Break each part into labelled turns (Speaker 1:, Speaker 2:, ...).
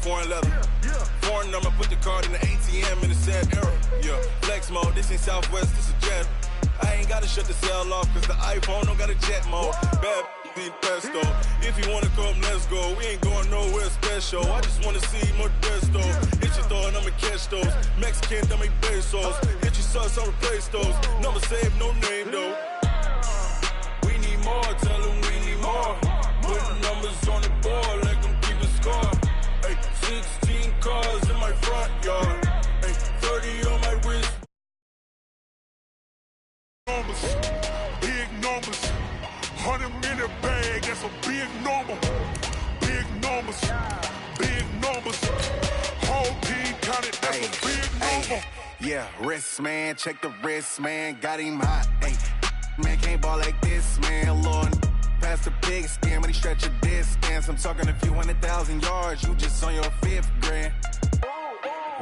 Speaker 1: foreign leather. Foreign number, put the card in the ATM in the sad era. Yeah, flex mode, this ain't Southwest, this is jet. I ain't gotta shut the cell off, cause the iPhone don't got a jet mode. Bad be pesto. If you wanna come, let's go. We ain't going nowhere special. I just wanna see Modesto. Hit your throw and I'ma catch those. Mexican, dummy pesos. Hit your sauce, I'll replace those. Number save, no name though. We need more, tell them we need more. Put numbers on the board, let them keep the score. Ay, 16 cars in my front yard. Ay, 30 on my wrist.
Speaker 2: Numbers, big numbers. 100-minute bag, that's a big number. Big numbers, big numbers. Whole team counted, that's a big number.
Speaker 3: Yeah, wrist man, check the wrist man, got him hot. Ay, man can't ball like this, man. Lord, past the big skin when he stretch a distance. I'm talking a few 100,000 yards, you just on your 5th grand.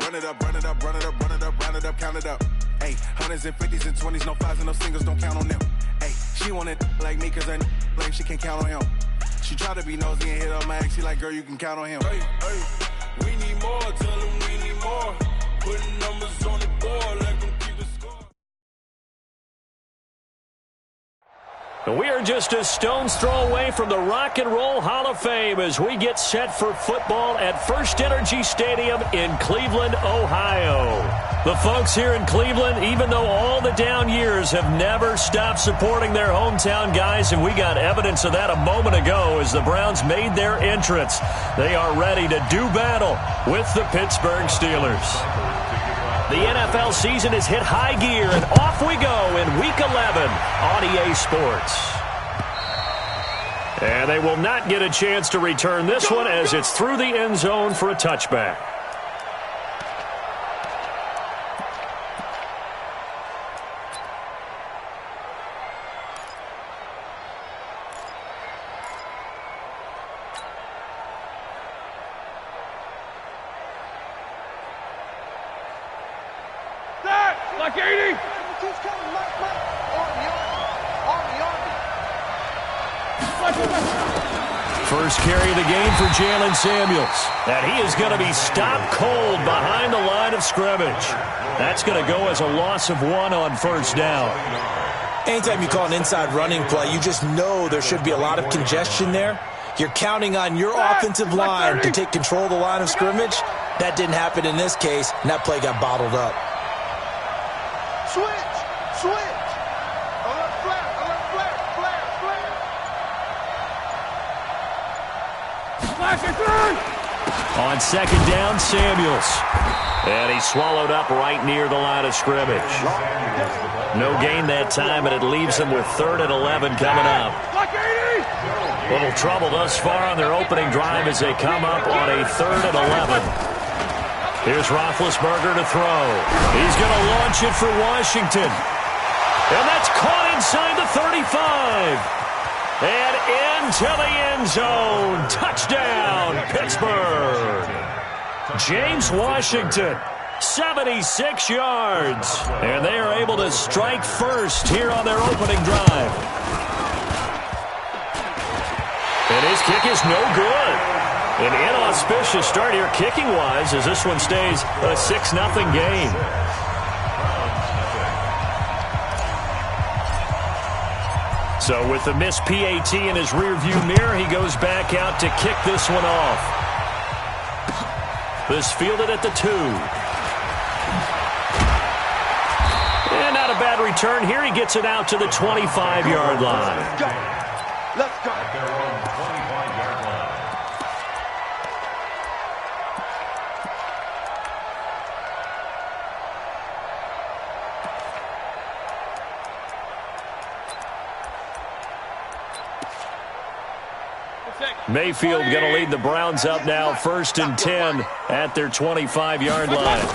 Speaker 3: Run it up, run it up, run it up, run it up, round it up, count it up. Ay, 100s and 50s and 20s, no 5s and no singles, don't count on them. Ay, she want it like me cause I like she can't count on him. She try to be nosy and hit up my ex, she like, girl, you can count on him.
Speaker 1: Hey, hey, we need more, tell them we need more. Putting numbers on the board, let them keep the score.
Speaker 4: We are just a stone's throw away from the Rock and Roll Hall of Fame as we get set for football at First Energy Stadium in Cleveland, Ohio. The folks here in Cleveland, even though all the down years, have never stopped supporting their hometown guys, and we got evidence of that a moment ago as the Browns made their entrance. They are ready to do battle with the Pittsburgh Steelers. The NFL season has hit high gear, and off we go in Week 11 on EA Sports. And they will not get a chance to return this one as it's through the end zone for a touchback.
Speaker 2: Like 80!
Speaker 4: First carry of the game for Jalen Samuels. And he is going to be stopped cold behind the line of scrimmage. That's going to go as a loss of 1 on first down.
Speaker 5: Anytime you call an inside running play, you just know there should be a lot of congestion there. You're counting on your offensive line to take control of the line of scrimmage. That didn't happen in this case, and that play got bottled up.
Speaker 2: Switch! Switch! Alert flat! Alert flat! Flat! Flat! Flash it through!
Speaker 4: On second down, Samuels. And he swallowed up right near the line of scrimmage. No gain that time, and it leaves them with 3rd and 11 coming up. Little trouble thus far on their opening drive as they come up on a 3rd and 11. Here's Roethlisberger to throw. He's going to launch it for Washington. And that's caught inside the 35. And into the end zone. Touchdown, Pittsburgh. James Washington, 76 yards. And they are able to strike first here on their opening drive. And his kick is no good. An inauspicious start here kicking-wise as this one stays a 6-0 game. So with the missed PAT in his rearview mirror, he goes back out to kick this one off. This fielded at the 2. And not a bad return here. He gets it out to the 25-yard line.
Speaker 2: Let's go.
Speaker 4: Mayfield going to lead the Browns up now 1st and 10 at their 25-yard line.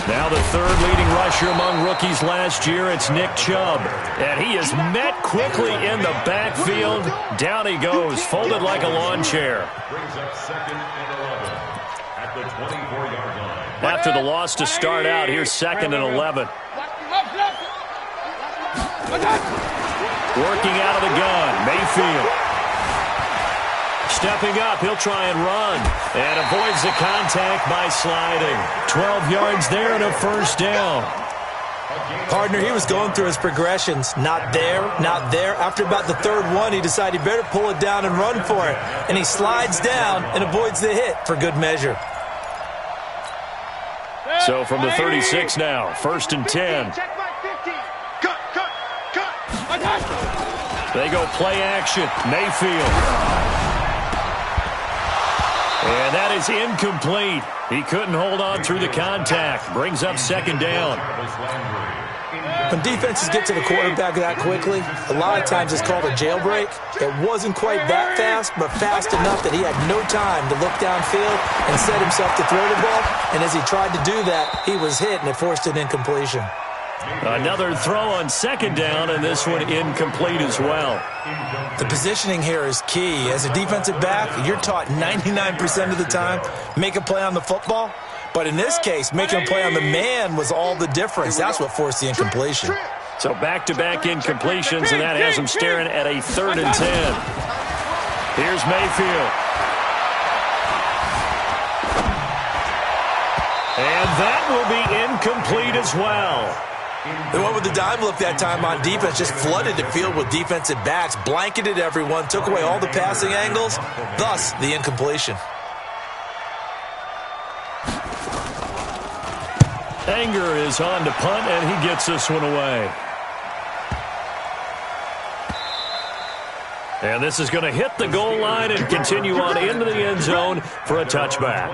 Speaker 4: Now the 3rd leading rusher among rookies last year, it's Nick Chubb. And he is met quickly in the backfield. Down he goes, folded like a lawn chair. After the loss to start out, here's 2nd and 11. Working out of the gun, Mayfield. stepping up. He'll try and run. And avoids the contact by sliding. 12 yards there and a first down.
Speaker 5: Partner, he was going through his progressions. Not there, not there. After about the third one, he decided he better pull it down and run for it. And he slides down and avoids the hit for good measure.
Speaker 4: So from the 36 now, 1st and 10. They go play action. Mayfield. And that is incomplete. He couldn't hold on through the contact. Brings up 2nd down.
Speaker 5: When defenses get to the quarterback that quickly, a lot of times it's called a jailbreak. It wasn't quite that fast, but fast enough that he had no time to look downfield and set himself to throw the ball. And as he tried to do that, he was hit, and it forced an incompletion.
Speaker 4: Another throw on 2nd down, and this one incomplete as well.
Speaker 5: The positioning here is key. As a defensive back, you're taught 99% of the time, make a play on the football. But in this case, making a play on the man was all the difference. That's what forced the incompletion.
Speaker 4: So back-to-back incompletions, and that has him staring at a 3rd and 10. Here's Mayfield. And that will be incomplete as well.
Speaker 5: They went with the dime look that time on defense, just flooded the field with defensive backs, blanketed everyone, took away all the passing angles, thus the incompletion.
Speaker 4: Anger is on to punt, and he gets this one away. And this is going to hit the goal line and continue on into the end zone for a touchback.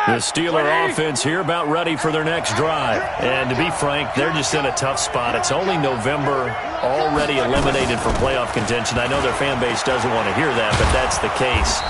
Speaker 4: The Steeler offense here about ready for their next drive. And to be frank, they're just in a tough spot. It's only November, already eliminated from playoff contention. I know their fan base doesn't want to hear that, but that's the case.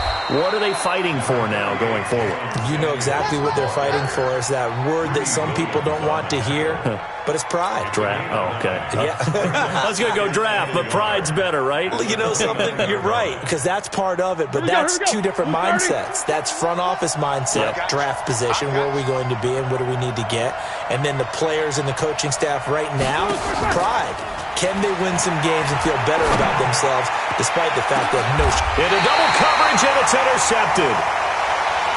Speaker 4: What are they fighting for now going forward?
Speaker 5: You know exactly what they're fighting for. Is that word that some people don't want to hear, but it's pride.
Speaker 4: Draft. Oh, okay.
Speaker 5: Yeah.
Speaker 4: I was going to go draft, but pride's better, right?
Speaker 5: You know something? You're right, because that's part of it, but that's two different mindsets. That's front office mindset, draft position, where are we going to be and what do we need to get? And then the players and the coaching staff right now, pride. Can they win some games and feel better about themselves despite the fact that no...
Speaker 4: Into double coverage, and it's intercepted.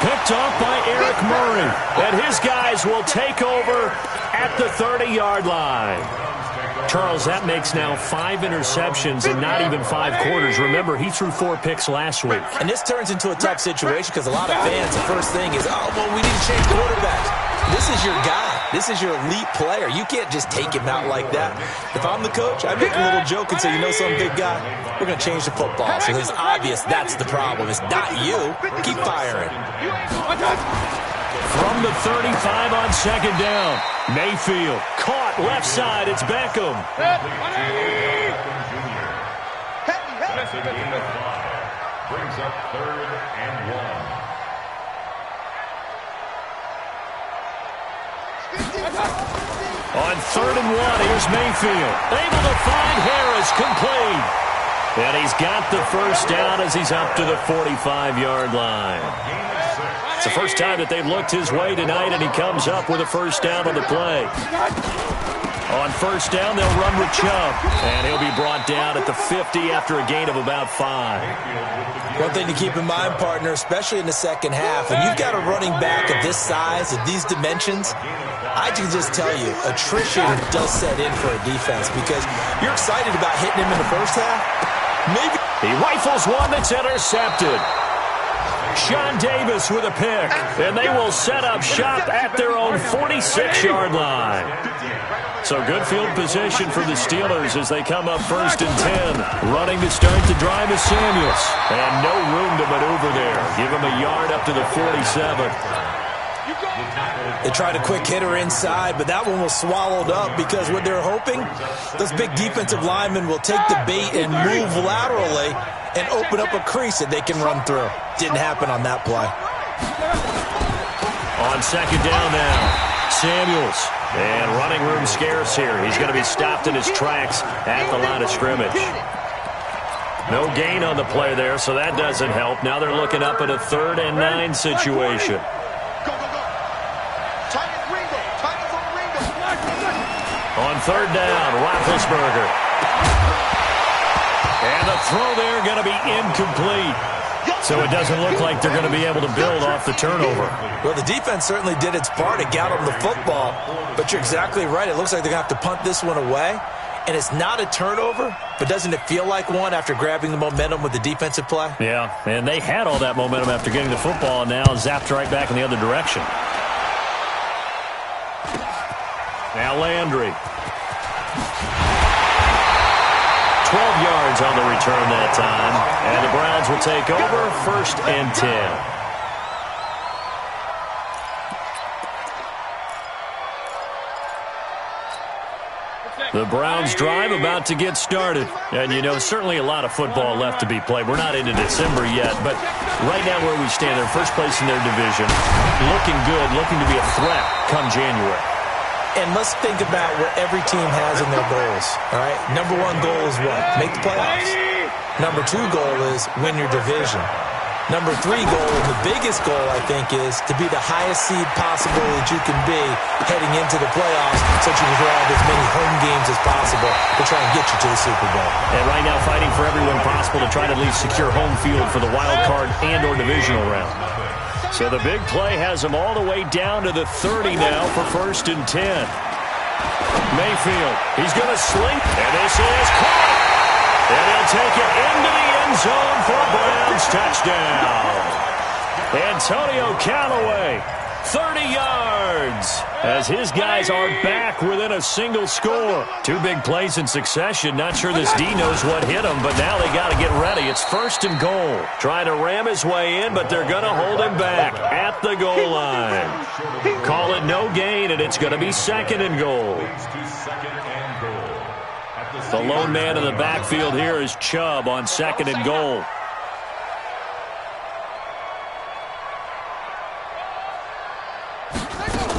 Speaker 4: Picked off by Eric Murray. And his guys will take over at the 30-yard line. Charles, that makes now 5 interceptions in not even 5 quarters. Remember, he threw 4 picks last week.
Speaker 5: And this turns into a tough situation because a lot of fans, the first thing is, oh, well, we need to change quarterbacks. This is your guy. This is your elite player. You can't just take him out like that. If I'm the coach, I make a little joke and say, you know some big guy, we're going to change the football. So it's obvious that's the problem. It's not you. Keep firing.
Speaker 4: From the 35 on 2nd down. Mayfield caught left side. It's Beckham.
Speaker 2: Brings up 3rd and 1.
Speaker 4: On 3rd and 1, here's Mayfield. Able to find Harris, complete. And he's got the first down as he's up to the 45-yard line. It's the first time that they've looked his way tonight, and he comes up with a first down on the play. On 1st down, they'll run with Chubb, and he'll be brought down at the 50 after a gain of about 5.
Speaker 5: One thing to keep in mind, partner, especially in the second half, when you've got a running back of this size, of these dimensions, I can just tell you, attrition does set in for a defense because you're excited about hitting him in the first half. Maybe
Speaker 4: he rifles one that's intercepted. Sean Davis with a pick, and they will set up shop at their own 46-yard line. So good field position for the Steelers as they come up 1st and 10. Running to start the drive is Samuels. And no room to maneuver there. Give him a yard up to the 47.
Speaker 5: They tried a quick hitter inside, but that one was swallowed up because what they're hoping, those big defensive linemen will take the bait and move laterally and open up a crease that they can run through. Didn't happen on that play.
Speaker 4: On 2nd down now, Samuels. And running room scarce here. He's going to be stopped in his tracks at the line of scrimmage. No gain on the play there, so that doesn't help. Now they're looking up at a 3rd and 9 situation. On 3rd down, Roethlisberger. And the throw there going to be incomplete. So it doesn't look like they're going to be able to build off the turnover.
Speaker 5: Well, the defense certainly did its part to get them the football. But you're exactly right. It looks like they're going to have to punt this one away. And it's not a turnover, but doesn't it feel like one after grabbing the momentum with the defensive play?
Speaker 4: Yeah, and they had all that momentum after getting the football, and now zapped right back in the other direction. Now Landry. 12 yards on the return that time. And the Browns will take over 1st and 10. The Browns drive about to get started. And, you know, certainly a lot of football left to be played. We're not into December yet, but right now where we stand, they're first place in their division. Looking good, looking to be a threat come January.
Speaker 5: And let's think about what every team has in their goals, all right? Number 1 goal is what? Make the playoffs. Number 2 goal is win your division. Number 3 goal, and the biggest goal, I think, is to be the highest seed possible that you can be heading into the playoffs so that you can have as many home games as possible to try and get you to the Super Bowl.
Speaker 4: And right now fighting for everyone possible to try to at least secure home field for the wild card and or divisional round. So the big play has them all the way down to the 30 now for 1st and 10. Mayfield, he's going to sling, and this is caught. And he'll take it into the end zone for a Browns touchdown. Antonio Callaway, 30 yards, as his guys are back within a single score. 2 big plays in succession. Not sure this D knows what hit him, but now they got to get ready. It's 1st and goal. Trying to ram his way in, but they're going to hold him back at the goal line. Call it no gain, and it's going to be 2nd and goal. The lone man in the backfield here is Chubb on 2nd and goal.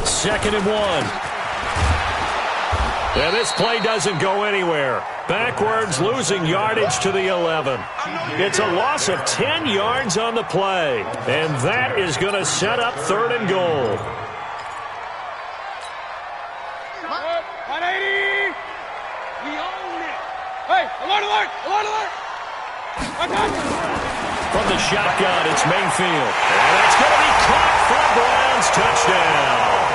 Speaker 4: Second and 1. And this play doesn't go anywhere. Backwards, losing yardage to the 11. It's a loss of 10 yards on the play. And that is going to set up 3rd and goal.
Speaker 6: 180. We own it. Hey, alert, alert, alert, alert.
Speaker 4: From the shotgun, it's Mayfield. And that's going to be caught for a Browns touchdown.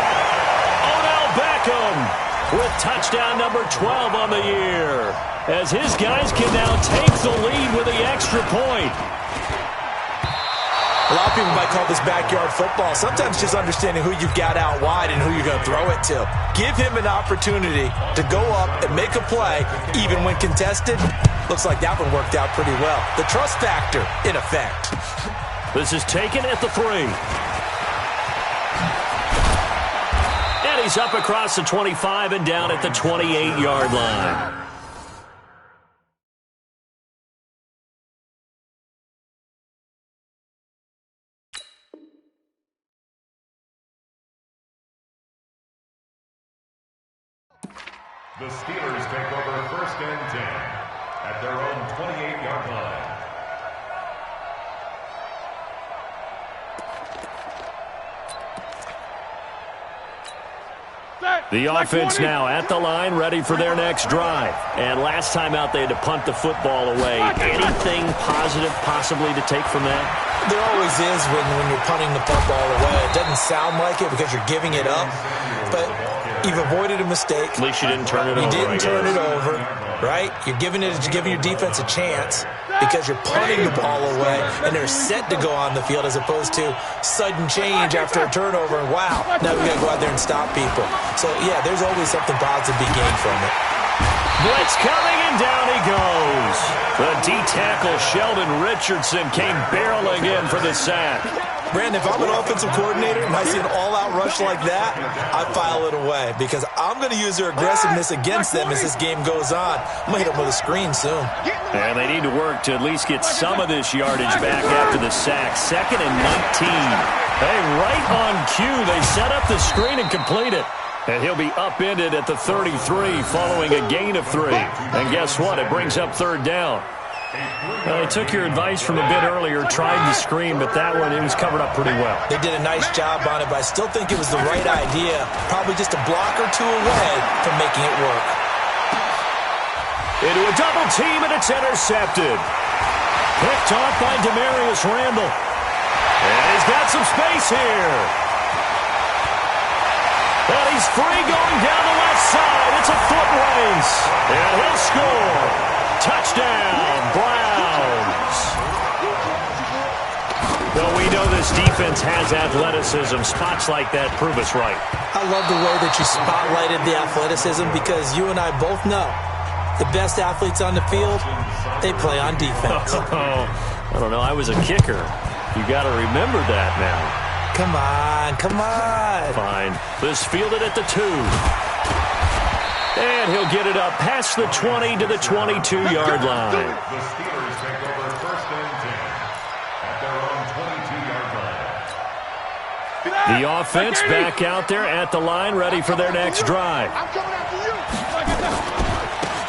Speaker 4: Beckham with touchdown number 12 on the year, as his guys can now take the lead with the extra point.
Speaker 5: A lot of people might call this backyard football. Sometimes just understanding who you've got out wide and who you're going to throw it to. Give him an opportunity to go up and make a play, even when contested. Looks like that one worked out pretty well. The trust factor in effect.
Speaker 4: This is taken at the 3. He's up across the 25 and down at the 28-yard line.
Speaker 7: The Steelers take over 1st and 10 at their own 28-yard line.
Speaker 4: The offense now at the line, ready for their next drive. And last time out, they had to punt the football away. Anything positive possibly to take from that?
Speaker 5: There always is when you're punting the football away. It doesn't sound like it because you're giving it up, but you've avoided a mistake.
Speaker 4: At least you didn't turn it over.
Speaker 5: You didn't turn it over, right? You're giving your defense a chance because you're punting the ball away, and they're set to go on the field as opposed to sudden change after a turnover, and wow, now we got to go out there and stop people. So, yeah, there's always something positive to be gained from it.
Speaker 4: Blitz coming, and down he goes. The D-tackle, Sheldon Richardson, came barreling in for the sack.
Speaker 5: Brandon, if I'm an offensive coordinator and I see an all-out rush like that, I file it away because I'm going to use their aggressiveness against them as this game goes on. I'm going to hit them with a screen soon.
Speaker 4: And they need to work to at least get some of this yardage back after the sack. 2nd and 19. Hey, right on cue, they set up the screen and complete it. And he'll be upended at the 33 following a gain of 3. And guess what? It brings up 3rd down. I took your advice from a bit earlier, tried the screen, but that one, it was covered up pretty well.
Speaker 5: They did a nice job on it, but I still think it was the right idea. Probably just a block or two away from making it work.
Speaker 4: Into a double team, and it's intercepted. Picked off by Demarius Randall. And he's got some space here. And he's free going down the left side. It's a foot race. And he'll score. Touchdown, Browns. Well, we know this defense has athleticism. Spots like that prove us right.
Speaker 5: I love the way that you spotlighted the athleticism because you and I both know the best athletes on the field, they play on defense.
Speaker 4: I don't know. I was a kicker. You got to remember that now.
Speaker 5: Come on, come on.
Speaker 4: Fine. This fielded at the 2. And he'll get it up past the 20 to the 22-yard line.
Speaker 7: The Steelers take over first and 10 at their own 22-yard line.
Speaker 4: The offense back out there at the line, ready for their next drive.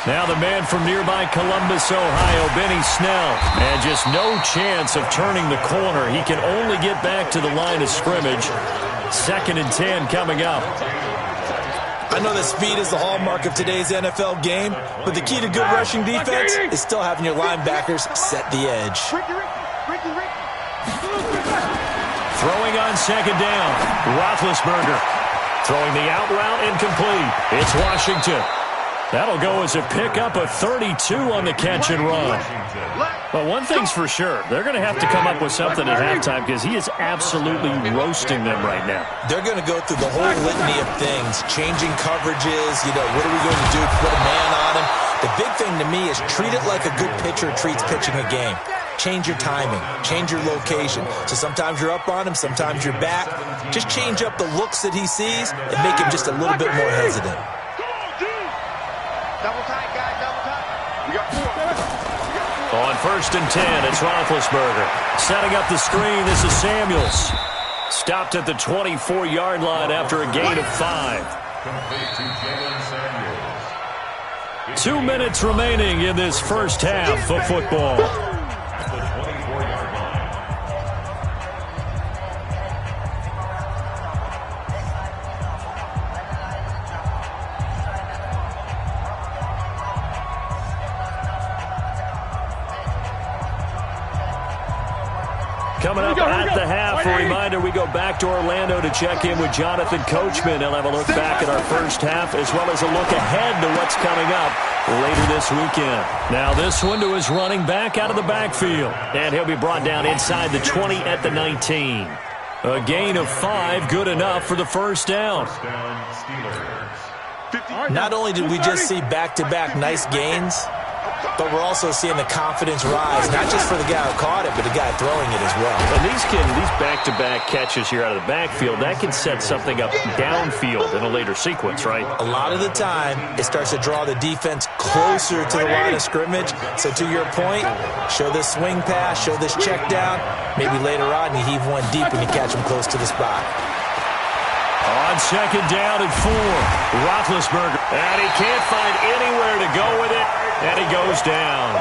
Speaker 4: Now the man from nearby Columbus, Ohio, Benny Snell. And just no chance of turning the corner. He can only get back to the line of scrimmage. 2nd and 10 coming up.
Speaker 5: I know that speed is the hallmark of today's NFL game, but the key to good rushing defense is still having your linebackers set the edge.
Speaker 4: Throwing on 2nd down. Roethlisberger throwing the out route incomplete. It's Washington. That'll go as a pickup of 32 on the catch and run. But one thing's for sure, they're going to have to come up with something at halftime because he is absolutely roasting them right now.
Speaker 5: They're going to go through the whole litany of things, changing coverages, what are we going to do, put a man on him. The big thing to me is treat it like a good pitcher treats pitching a game. Change your timing, change your location. So sometimes you're up on him, sometimes you're back. Just change up the looks that he sees and make him just a little bit more hesitant.
Speaker 6: Double tight, guys, double tight. We got 4.
Speaker 4: On 1st and 10, it's Roethlisberger. Setting up the screen, this is Samuels. Stopped at the 24-yard line after a gain of 5.
Speaker 7: Complete to Jalen Samuels.
Speaker 4: 2 minutes remaining in this first half of football.
Speaker 7: At the 24-yard line.
Speaker 4: Coming up at the half, a reminder, we go back to Orlando to check in with Jonathan Coachman. He'll have a look back at our first half as well as a look ahead to what's coming up later this weekend. Now this one to his running back out of the backfield. And he'll be brought down inside the 20 at the 19. A gain of 5, good enough for the first down.
Speaker 7: First down, Steelers.
Speaker 5: Not only did we just see back-to-back nice gains, but we're also seeing the confidence rise, not just for the guy who caught it, but the guy throwing it as well.
Speaker 4: And these back-to-back catches here out of the backfield, that can set something up downfield in a later sequence, right?
Speaker 5: A lot of the time, it starts to draw the defense closer to the line of scrimmage. So to your point, show this swing pass, show this check down. Maybe later on you heave one deep when you catch them close to the spot.
Speaker 4: On 2nd down and 4, Roethlisberger. And he can't find anywhere to go with it. And he goes down.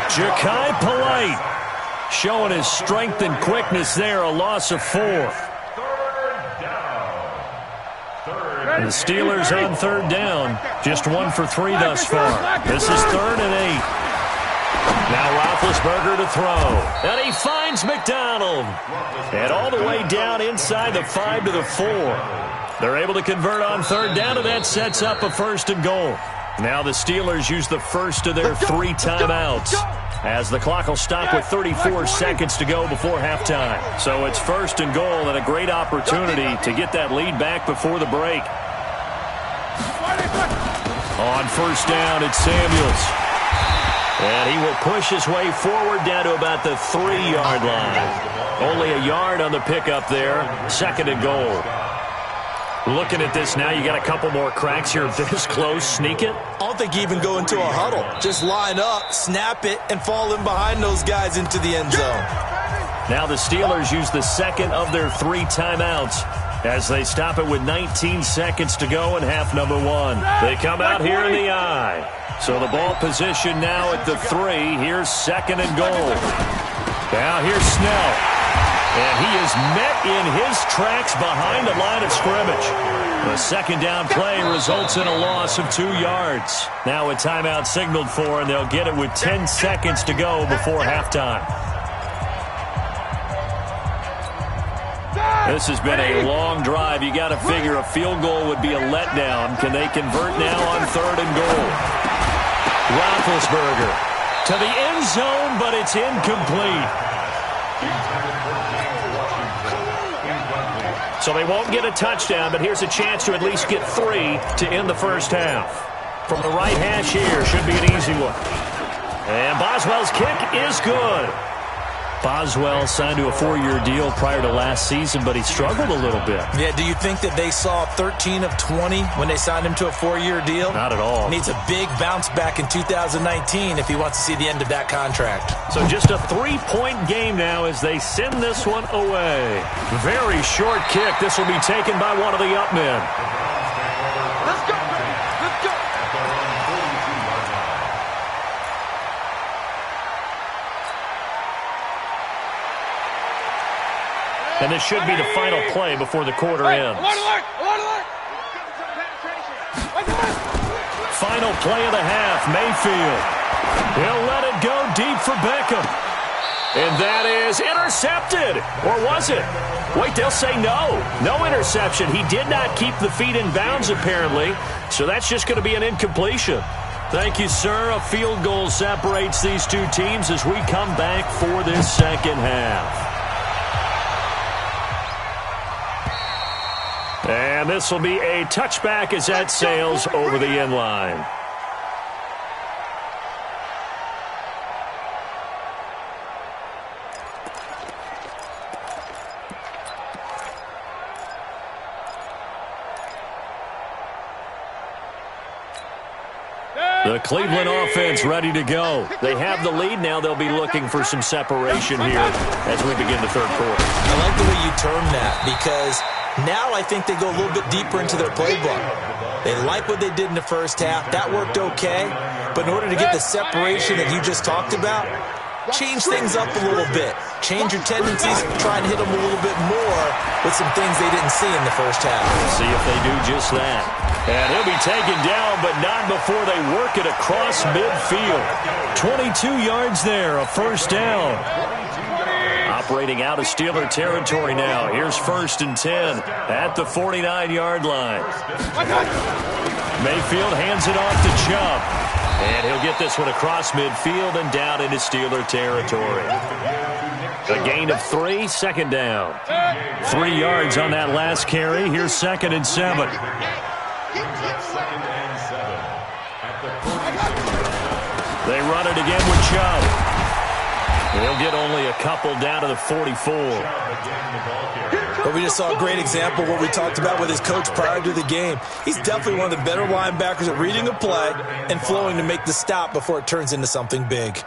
Speaker 4: Ja'Kai Polite showing his strength and quickness there. A loss of 4. And the Steelers on 3rd down. Just 1 for 3 thus far. This is 3rd and 8. Now Roethlisberger to throw. And he finds McDonald. And all the way down inside the 5 to the 4. They're able to convert on 3rd down, and that sets up a 1st and goal. Now the Steelers use the first of their 3 timeouts as the clock will stop with 34 seconds to go before halftime. So it's 1st and goal and a great opportunity to get that lead back before the break. On 1st down, it's Samuels. And he will push his way forward down to about the 3-yard line. Only a yard on the pickup there. 2nd and goal. Looking at this now, you got a couple more cracks here this close. Sneak it?
Speaker 5: I don't think you even go into a huddle. Just line up, snap it, and fall in behind those guys into the end zone.
Speaker 4: Now the Steelers use the 2nd of their 3 timeouts as they stop it with 19 seconds to go in half number one. They come out here in the I. So the ball position now at the 3. Here's second and goal. Now here's Snell. And he is met in his tracks behind the line of scrimmage. The second down play results in a loss of 2 yards. Now a timeout signaled for, and they'll get it with 10 seconds to go before halftime. This has been a long drive. You got to figure a field goal would be a letdown. Can they convert now on third and goal? Roethlisberger to the end zone, but it's incomplete. So they won't get a touchdown, but here's a chance to at least get 3 to end the first half. From the right hash here, should be an easy one. And Boswell's kick is good. Boswell signed to a 4-year deal prior to last season, but he struggled a little bit.
Speaker 5: Yeah, do you think that they saw 13 of 20 when they signed him to a 4-year deal?
Speaker 4: Not at all.
Speaker 5: Needs a big bounce back in 2019 if he wants to see the end of that contract.
Speaker 4: So just a 3-point game now as they send this one away. Very short kick. This will be taken by one of the up men.
Speaker 6: Let's go, baby. Let's go.
Speaker 4: And this should be the final play before the quarter ends. Final play of the half, Mayfield. He'll let it go deep for Beckham. And that is intercepted. Or was it? Wait, they'll say no. No interception. He did not keep the feet in bounds, apparently. So that's just going to be an incompletion. Thank you, sir. A field goal separates these two teams as we come back for this second half. And this will be a touchback as that sails over the end line. The Cleveland offense ready to go. They have the lead. Now they'll be looking for some separation here as we begin the third quarter.
Speaker 5: I like the way you term that because now I think they go a little bit deeper into their playbook. They like what they did in the first half. That worked okay. But in order to get the separation that you just talked about, change things up a little bit. Change your tendencies, try and hit them a little bit more with some things they didn't see in the first half.
Speaker 4: See if they do just that. And he'll be taken down, but not before they work it across midfield. 22 yards there, a first down. Operating out of Steeler territory now. Here's 1st and 10 at the 49-yard line. Mayfield hands it off to Chubb. And he'll get this one across midfield and down into Steeler territory. A gain of 3, second down. 3 yards on that last carry. Here's 2nd and 7. They run it again with Chubb. He'll get only a couple down to the 44.
Speaker 5: But we just saw a great example of what we talked about with his coach prior to the game. He's definitely one of the better linebackers at reading a play and flowing to make the stop before it turns into something big.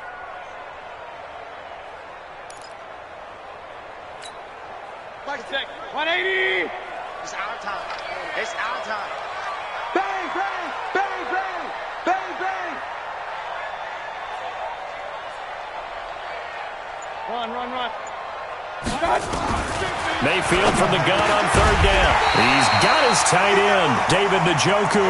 Speaker 6: Fight check. 180.
Speaker 8: It's our time. It's our time.
Speaker 6: Bang, bang, bang, bang, bang, bang. Run.
Speaker 4: Mayfield from the gun on 3rd down. He's got his tight end, David Njoku.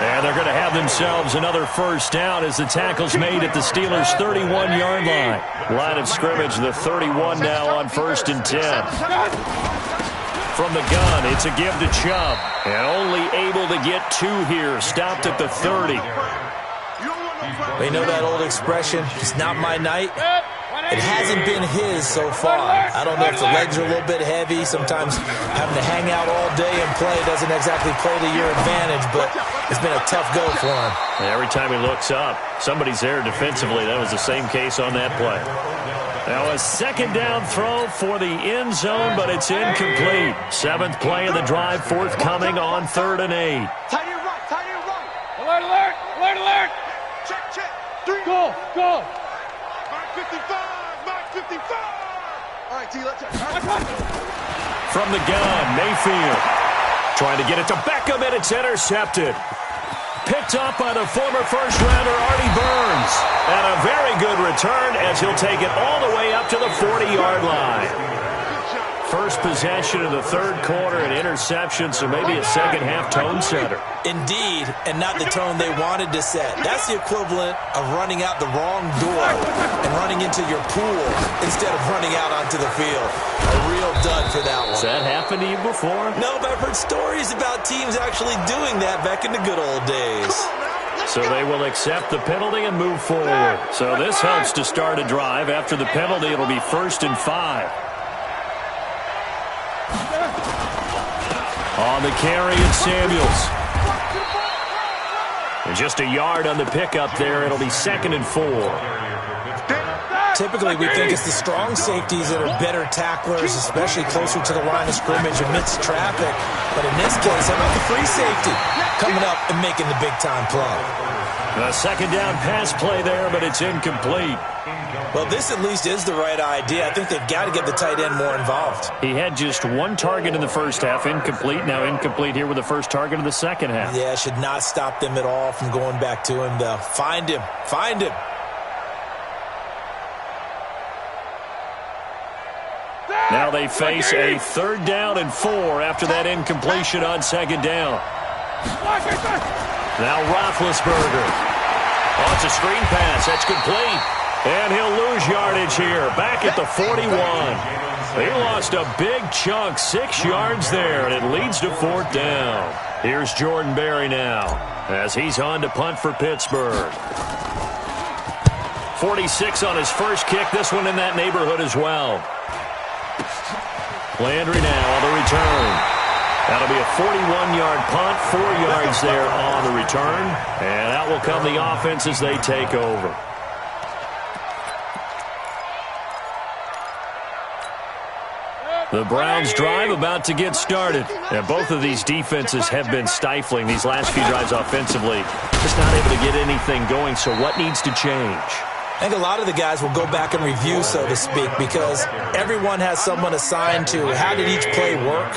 Speaker 4: And they're going to have themselves another first down as the tackle's made at the Steelers' 31-yard line. Line of scrimmage, the 31 now on 1st and 10. From the gun, it's a give to Chubb. And only able to get 2 here, stopped at the 30.
Speaker 5: They know that old expression, it's not my night. It hasn't been his so far. I don't know if the legs are a little bit heavy. Sometimes having to hang out all day and play doesn't exactly play to your advantage, but it's been a tough go for him.
Speaker 4: And every time he looks up, somebody's there defensively. That was the same case on that play. Now a 2nd down throw for the end zone, but it's incomplete. 7th play of the drive, forthcoming on 3rd and 8.
Speaker 6: Tight end right. Alert.
Speaker 8: Check.
Speaker 6: 3. Go.
Speaker 8: Mark 55. All right, T, let's check.
Speaker 4: from the gun. Mayfield trying to get it to Beckham, and it's intercepted. Picked up by the former first-rounder Artie Burns. And a very good return as he'll take it all the way up to the 40-yard line. First possession of the third quarter, an interception, so maybe a second-half tone setter.
Speaker 5: Indeed, and not the tone they wanted to set. That's the equivalent of running out the wrong door and running into your pool instead of running out onto the field. A real dud for that one.
Speaker 4: Has that happened to you before?
Speaker 5: No, but I've heard stories about teams actually doing that back in the good old days.
Speaker 4: So they will accept the penalty and move forward. So this helps to start a drive. After the penalty, it'll be 1st and 5. On the carry, it's Samuels. And just a yard on the pickup there. It'll be 2nd and 4.
Speaker 5: Typically, we think it's the strong safeties that are better tacklers, especially closer to the line of scrimmage amidst traffic. But in this case, how about the free safety coming up and making the big-time play?
Speaker 4: A second down pass play there, but it's incomplete.
Speaker 5: Well, this at least is the right idea. I think they've got to get the tight end more involved.
Speaker 4: He had just one target in the first half, incomplete. Now incomplete here with the first target of the second half.
Speaker 5: Yeah, should not stop them at all from going back to him, though. Find him. Find him.
Speaker 4: Now they face a 3rd down and 4 after that incompletion on 2nd down. Now Roethlisberger. Oh, it's a screen pass. That's complete. And he'll lose yardage here. Back at the 41. He lost a big chunk, 6 yards there, and it leads to 4th down. Here's Jordan Berry now as he's on to punt for Pittsburgh. 46 on his first kick. This one in that neighborhood as well. Landry now on the return. That'll be a 41-yard punt, 4 yards there on the return. And out will come the offense as they take over. The Browns drive about to get started. And both of these defenses have been stifling these last few drives offensively. Just not able to get anything going, so what needs to change?
Speaker 5: I think a lot of the guys will go back and review, so to speak, because everyone has someone assigned to how did each play work.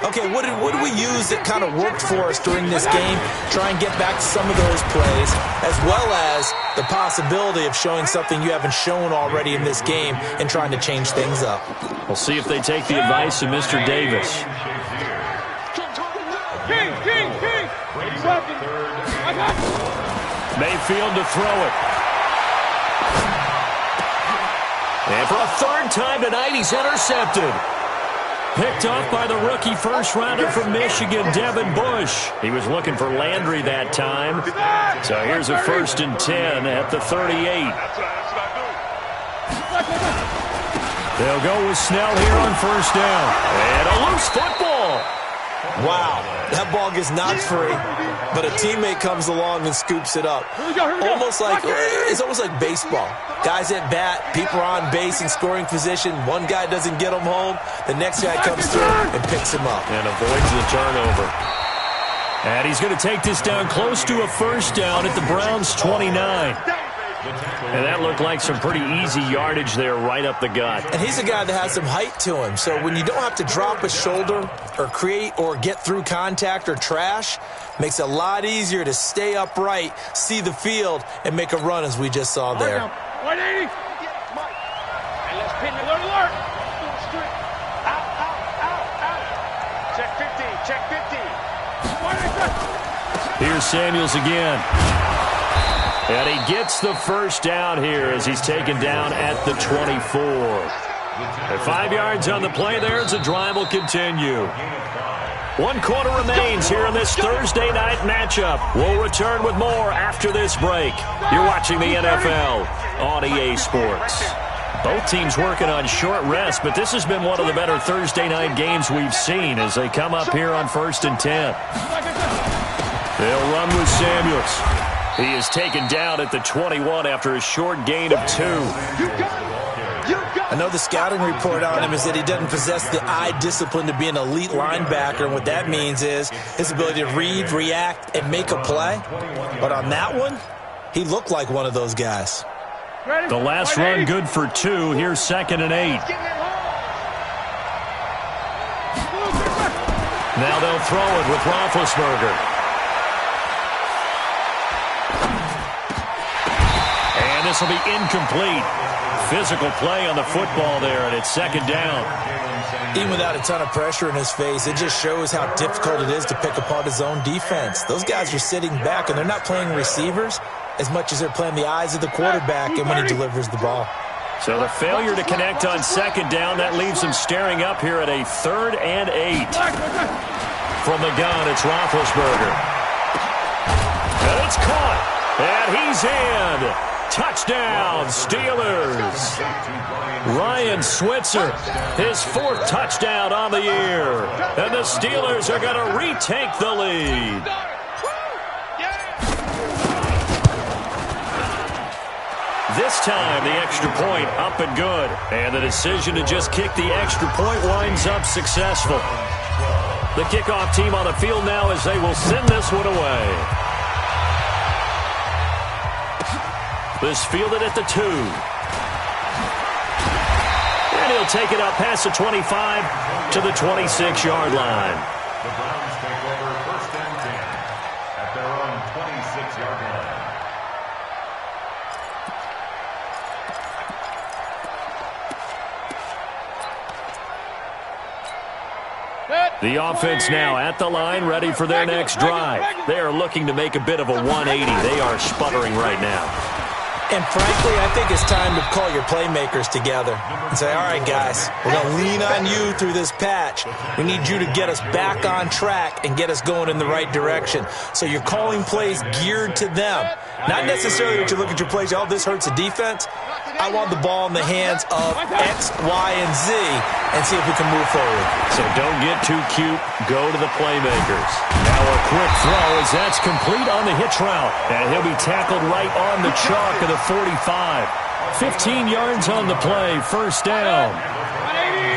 Speaker 5: Okay, what did we use that kind of worked for us during this game? Try and get back to some of those plays, as well as the possibility of showing something you haven't shown already in this game and trying to change things up.
Speaker 4: We'll see if they take the advice of Mr. Davis.
Speaker 6: King.
Speaker 4: Mayfield to throw it. And for a 3rd time tonight, he's intercepted. Picked off by the rookie first-rounder from Michigan, Devin Bush. He was looking for Landry that time. So here's a 1st and 10 at the 38. They'll go with Snell here on 1st down. And a loose football.
Speaker 5: Wow, that ball gets knocked free, but a teammate comes along and scoops it up. It's almost like baseball. Guys at bat, people are on base in scoring position. One guy doesn't get him home. The next guy comes through and picks him up.
Speaker 4: And avoids the turnover. And he's going to take this down close to a 1st down at the Browns' 29. And that looked like some pretty easy yardage there right up the gut.
Speaker 5: And he's a guy that has some height to him. So when you don't have to drop a shoulder or create or get through contact or trash, makes it a lot easier to stay upright, see the field, and make a run as we just saw there.
Speaker 6: 180. And let's pin the alert. Out. Check 50.
Speaker 4: Here's Samuels again. And he gets the 1st down here as he's taken down at the 24. And 5 yards on the play there as the drive will continue. 1 quarter remains here in this Thursday night matchup. We'll return with more after this break. You're watching the NFL on EA Sports. Both teams working on short rest, but this has been one of the better Thursday night games we've seen as they come up here on 1st and 10. They'll run with Samuels. He is taken down at the 21 after a short gain of 2.
Speaker 5: I know the scouting report on him is that he doesn't possess the eye discipline to be an elite linebacker, and what that means is his ability to read, react, and make a play. But on that one, he looked like one of those guys.
Speaker 4: The last run good for 2. Here's 2nd and 8. Now they'll throw it with Roethlisberger. And this will be incomplete. Physical play on the football there, and it's second down.
Speaker 5: Even without a ton of pressure in his face, it just shows how difficult it is to pick apart his own defense. Those guys are sitting back, and they're not playing receivers as much as they're playing the eyes of the quarterback and when he delivers the ball.
Speaker 4: So the failure to connect on second down, that leaves him staring up here at a 3rd and 8. From the gun, it's Roethlisberger. And it's caught. And he's in. Touchdown, Steelers. Ryan Switzer, his 4th touchdown on the year. And the Steelers are going to retake the lead. This time, the extra point up and good. And the decision to just kick the extra point winds up successful. The kickoff team on the field now as they will send this one away. This fielded at the 2. And he'll take it up past the 25 to the 26-yard line.
Speaker 7: The Browns take over 1st and 10 at their own 26-yard line.
Speaker 4: The offense now at the line, ready for their next drive. They are looking to make a bit of a 180. They are sputtering right now.
Speaker 5: And frankly, I think it's time to call your playmakers together and say, all right, guys, we're going to lean on you through this patch. We need you to get us back on track and get us going in the right direction. So you're calling plays geared to them. Not necessarily that you look at your plays, oh, this hurts the defense. I want the ball in the hands of X, Y, and Z and see if we can move forward.
Speaker 4: So don't get too cute. Go to the playmakers. Now a quick throw as that's complete on the hitch route. And he'll be tackled right on the chalk of the 45. 15 yards on the play. First down.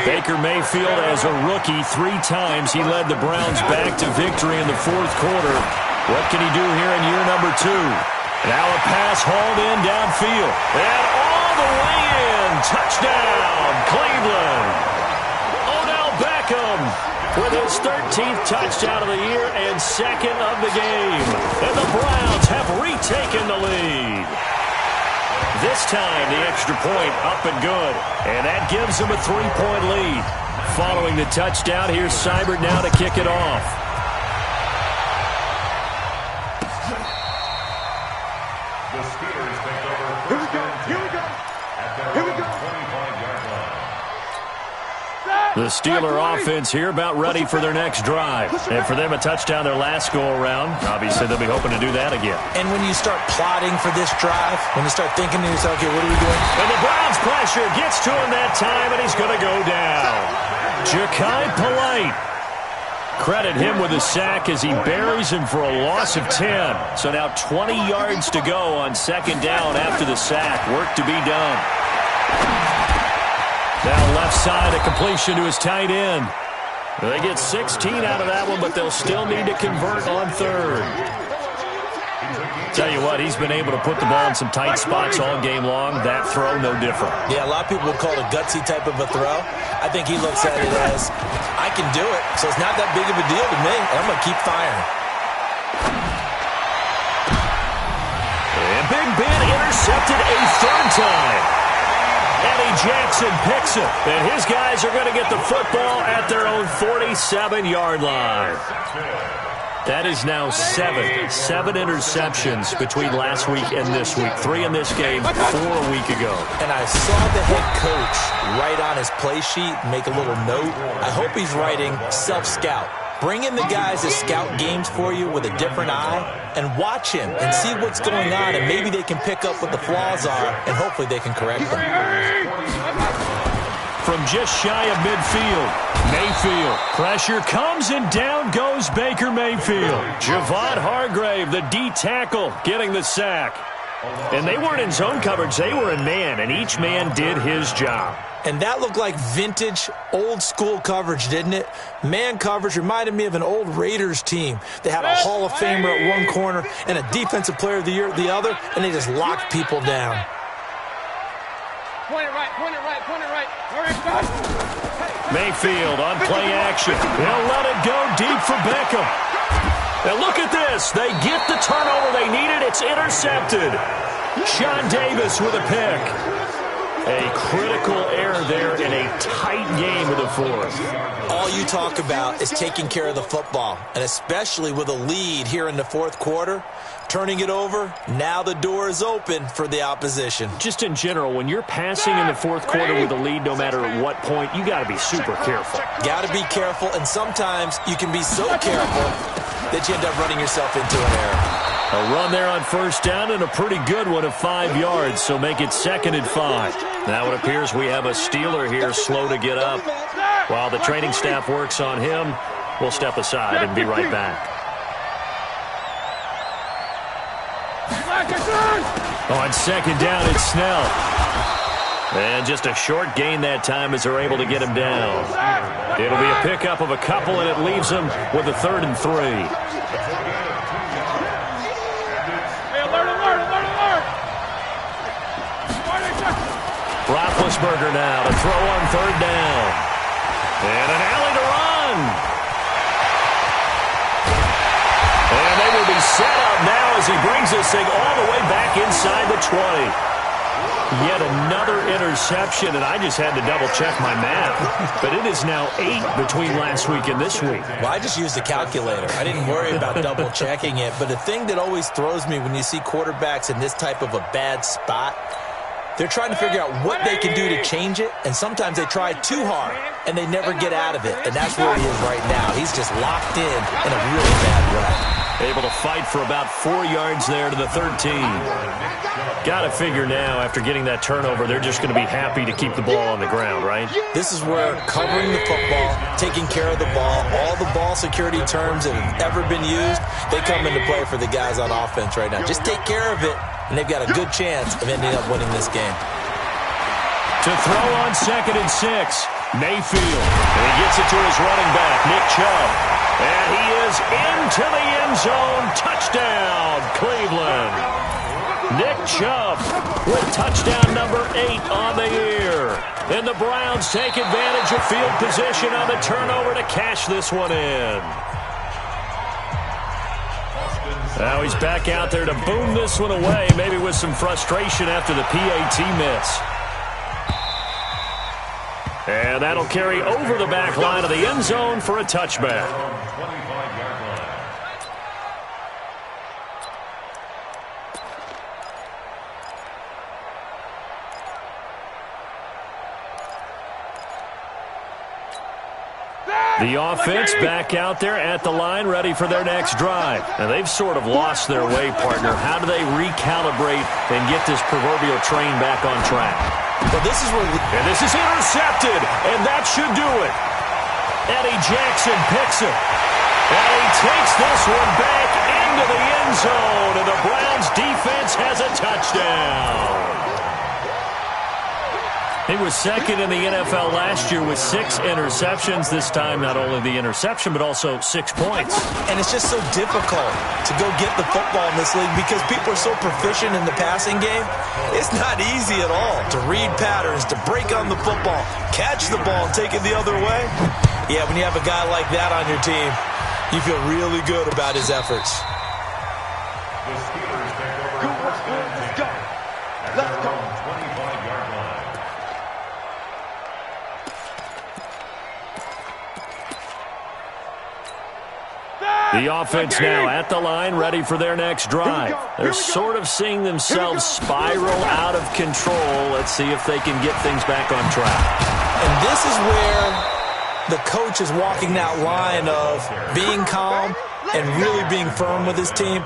Speaker 4: Baker Mayfield, as a rookie, 3 times he led the Browns back to victory in the 4th quarter. What can he do here in year number 2? Now a pass hauled in downfield. And all the way in. Touchdown, Cleveland. Odell Beckham with his 13th touchdown of the year and 2nd of the game. And the Browns have retaken the lead. This time, the extra point up and good. And that gives them a 3-point lead. Following the touchdown, here's Seibert now to kick it off.
Speaker 7: The Steelers take over 1st and 10 at their own 25-yard line.
Speaker 4: The Steeler offense here about ready for their next drive. And for them, a touchdown their last go-around. Obviously, they'll be hoping to do that again.
Speaker 5: And when you start plotting for this drive, when you start thinking to yourself, okay, what are we doing?
Speaker 4: And the Browns pressure gets to him that time, and he's going to go down. Ja'Kai Polite. Credit him with a sack as he buries him for a loss of 10. So now 20 yards to go on second down after the sack. Work to be done. Now left side, a completion to his tight end. They get 16 out of that one, but they'll still need to convert on third. Tell you what, he's been able to put the ball in some tight spots all game long. That throw, no different.
Speaker 5: Yeah, a lot of people would call it a gutsy type of a throw. I think he looks at it as, I can do it, so it's not that big of a deal to me, and I'm going to keep firing.
Speaker 4: And Big Ben intercepted a 3rd time. Eddie Jackson picks it, and his guys are going to get the football at their own 47-yard line. That is now 7 interceptions between last week and this week. 3 in this game, 4 a week ago.
Speaker 5: And I saw the head coach write on his play sheet, make a little note. I hope he's writing self-scout. Bring in the guys that scout games for you with a different eye and watch him and see what's going on, and maybe they can pick up what the flaws are, and hopefully they can correct them.
Speaker 4: From just shy of midfield, Mayfield. Pressure comes, and down goes Baker Mayfield. Javon Hargrave, the D tackle, getting the sack. And they weren't in zone coverage. They were in man, and each man did his job.
Speaker 5: And that looked like vintage, old-school coverage, didn't it? Man coverage reminded me of an old Raiders team. They had a Hall of Famer at one corner and a Defensive Player of the Year at the other, and they just locked people down.
Speaker 6: Point it right, point it right, point it right. Hurry, stop.
Speaker 4: Mayfield on play action. He'll let it go deep for Beckham. And look at this. They get the turnover they needed. It's intercepted. Sean Davis with a pick. A critical error there in a tight game of the fourth.
Speaker 5: All you talk about is taking care of the football, and especially with a lead here in the fourth quarter. Turning it over, now the door is open for the opposition.
Speaker 4: Just in general, when you're passing in the fourth quarter with a lead, no matter what point, you got to be super careful.
Speaker 5: Got to be careful, and sometimes you can be so careful that you end up running yourself into an error.
Speaker 4: A run there on first down and a pretty good one of 5 yards, so make it 2nd and 5. Now it appears we have a Steeler here slow to get up. While the training staff works on him, we'll step aside and be right back. On 2nd down, it's Snell. And just a short gain that time as they're able to get him down. It'll be a pickup of a couple, and it leaves them with a 3rd and 3. Roethlisberger now to throw on 3rd down. And an alley to run. And they will be set up now as he brings this thing all the way back inside the 20. Yet another interception, and I just had to double-check my math. But it is now 8 between last week and this week.
Speaker 5: Well, I just used a calculator. I didn't worry about double-checking it. But the thing that always throws me when you see quarterbacks in this type of a bad spot, they're trying to figure out what they can do to change it, and sometimes they try too hard, and they never get out of it. And that's where he is right now. He's just locked in a really bad rut.
Speaker 4: Able to fight for about 4 yards there to the 13. Got to figure now, after getting that turnover, they're just going to be happy to keep the ball on the ground, right?
Speaker 5: This is where covering the football, taking care of the ball, all the ball security terms that have ever been used, they come into play for the guys on offense right now. Just take care of it, and they've got a good chance of ending up winning this game.
Speaker 4: To throw on 2nd and 6, Mayfield. And he gets it to his running back, Nick Chubb. And he is into the end zone. Touchdown, Cleveland. Nick Chubb with touchdown number 8 on the year. And the Browns take advantage of field position on the turnover to cash this one in. Now he's back out there to boom this one away, maybe with some frustration after the PAT miss. And that'll carry over the back line of the end zone for a touchback. The offense back out there at the line, ready for their next drive. And they've sort of lost their way, partner. How do they recalibrate and get this proverbial train back on track?
Speaker 5: Well, this is where...
Speaker 4: And this is intercepted, and that should do it. Eddie Jackson picks it. And he takes this one back into the end zone, and the Browns defense has a touchdown. He was 2nd in the NFL last year with 6 interceptions. This time, not only the interception, but also 6 points.
Speaker 5: And it's just so difficult to go get the football in this league because people are so proficient in the passing game. It's not easy at all to read patterns, to break on the football, catch the ball, and take it the other way. Yeah, when you have a guy like that on your team, you feel really good about his efforts.
Speaker 7: The Steelers take over first and 10 at their own 25-yard line.
Speaker 4: The offense now at the line, ready for their next drive. They're sort of seeing themselves spiral out of control. Let's see if they can get things back on track.
Speaker 5: And this is where the coach is walking that line of being calm and really being firm with his team.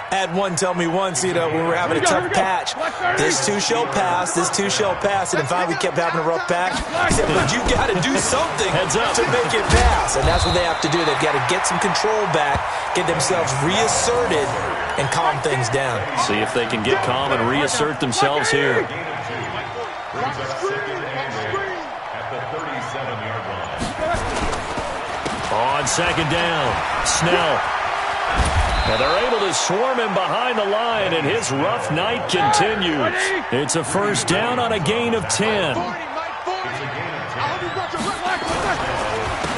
Speaker 5: I had one tell me once, when we were having a tough patch, this too shall pass, this too shall pass, and finally we kept having a rough patch. He said, but you got to do something to make it pass, and that's what they have to do. They've got to get some control back, get themselves reasserted, and calm things down.
Speaker 4: See if they can get calm and reassert themselves here.
Speaker 7: Brings up 2nd and 8 at the 37-yard line.
Speaker 4: On 2nd down, Snell. And they're able to swarm him behind the line, and his rough night continues. It's a first down on a gain of 10.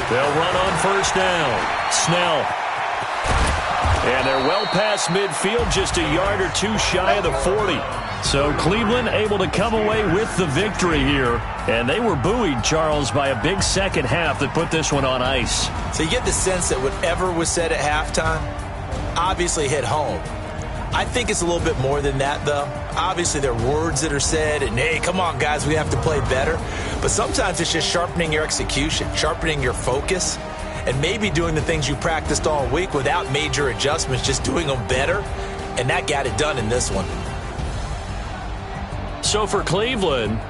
Speaker 4: They'll run on first down. Snell. And they're well past midfield, just a yard or two shy of the 40. So Cleveland able to come away with the victory here. And they were buoyed, Charles, by a big second half that put this one on ice.
Speaker 5: So you get the sense that whatever was said at halftime obviously hit home. I think it's a little bit more than that, though. Obviously, there are words that are said, and, hey, come on, guys, we have to play better. But sometimes it's just sharpening your execution, sharpening your focus, and maybe doing the things you practiced all week without major adjustments, just doing them better, and that got it done in this one.
Speaker 4: So for Cleveland...